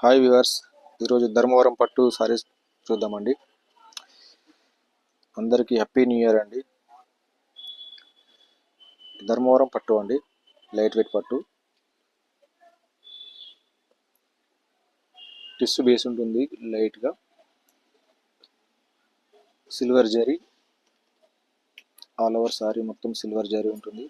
Hi viewers, ఈరోజు ధర్మవరం పట్టు సారీస్ చూద్దామండి. అందరికీ హ్యాపీ న్యూ ఇయర్ అండి. ధర్మవరం పట్టు అండి, లైట్ వెయిట్ పట్టు, టిష్యూ బేస్ ఉంటుంది. లైట్గా silver zari, all over sorry మొత్తం సిల్వర్ జరీ ఉంటుంది.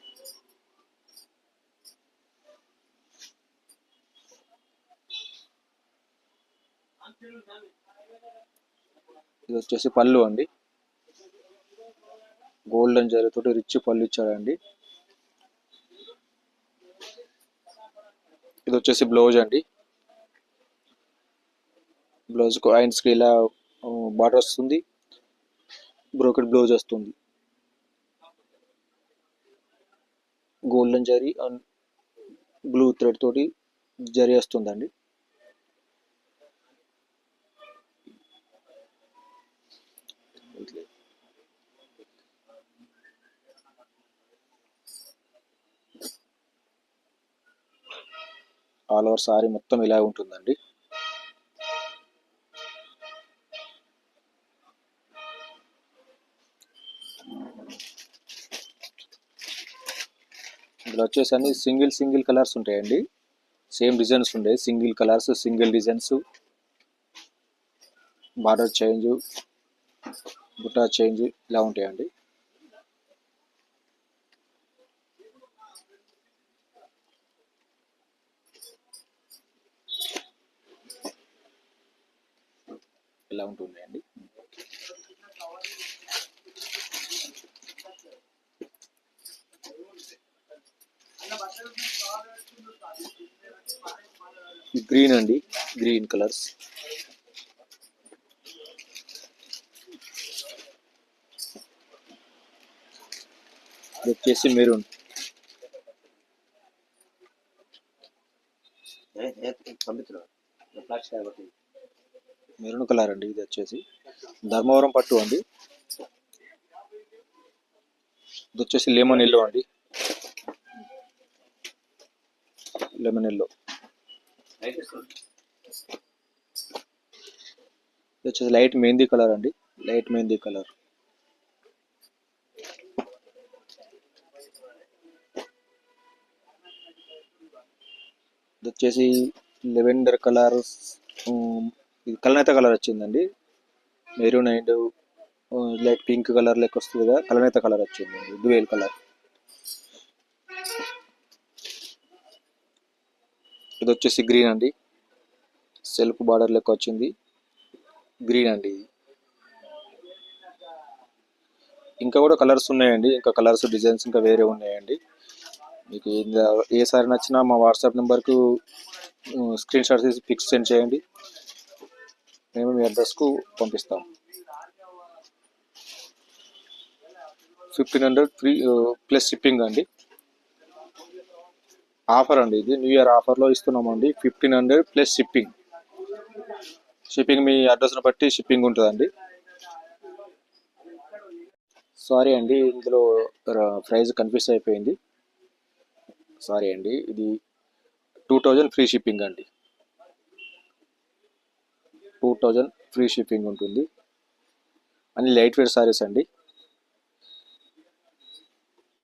ఇది వచ్చేసి పళ్ళు అండి, గోల్డెన్ జరీతోటి రిచ్ పళ్ళు ఇచ్చాడండి. ఇది వచ్చేసి బ్లౌజ్ అండి. బ్లౌజ్కు హ్యాండ్స్కి ఇలా బార్డర్ వస్తుంది, బ్రోకెట్ బ్లౌజ్ వస్తుంది. Golden zari and blue thread తోటి జరీ వస్తుందండి. ఆల్ ఓవర్ సారీ మొత్తం ఇలా ఉంటుందండి. ఇందులో వచ్చేసి అన్ని సింగిల్ కలర్స్ ఉంటాయండి. సేమ్ డిజైన్స్ ఉంటాయి, single colours, single designs, border change, బుటా చేంజ్ ఇలా ఉంటాయండి. ఇలా ఉంటుందండి. గ్రీన్ అండి, గ్రీన్ కలర్స్. ఇది వచ్చేసి మెరూన్, మెరూన్ కలర్ అండి. ఇది వచ్చేసి ధర్మవరం పట్టు అండి. ఇది వచ్చేసి లెమన్ ఎల్లో అండి, లెమన్ ఎల్లో. ఇది వచ్చేసి లైట్ మెహందీ కలర్ అండి, లైట్ మెహందీ కలర్. ఇది వచ్చేసి లెవెండర్ కలర్, ఇది కలనేత కలర్ వచ్చిందండి. Maroon and light pink colour లెక్క వస్తుంది కదా, కలనేత కలర్ వచ్చిందండి, డ్యూయల్ కలర్. ఇది వచ్చేసి గ్రీన్ అండి, సెల్ఫ్ బార్డర్ లెక్క వచ్చింది, గ్రీన్ అండి. ఇంకా కూడా కలర్స్ ఉన్నాయండి, ఇంకా కలర్స్ డిజైన్స్ ఇంకా వేరే ఉన్నాయండి. మీకు ఏ సారీ నచ్చినా మా వాట్సాప్ నెంబర్కు స్క్రీన్ షాట్ తీసి పిక్స్ సెండ్ చేయండి, మేము మీ అడ్రస్కు పంపిస్తాం. 1500 ఫ్రీ ప్లస్ షిప్పింగ్ అండి. ఆఫర్ అండి, ఇది న్యూ ఇయర్ ఆఫర్లో ఇస్తున్నామండి. 1500 ప్లస్ షిప్పింగ్. షిప్పింగ్ మీ అడ్రస్ను బట్టి షిప్పింగ్ ఉంటుందండి. సారీ అండి, ఇందులో ప్రైస్ కన్ఫ్యూజ్ అయిపోయింది, సారీ అండి. ఇది 2000 ఫ్రీ షిప్పింగ్ అండి, 2000 ఫ్రీ షిప్పింగ్ ఉంటుంది. అన్ని లైట్ వెయిట్ సారీస్ అండి.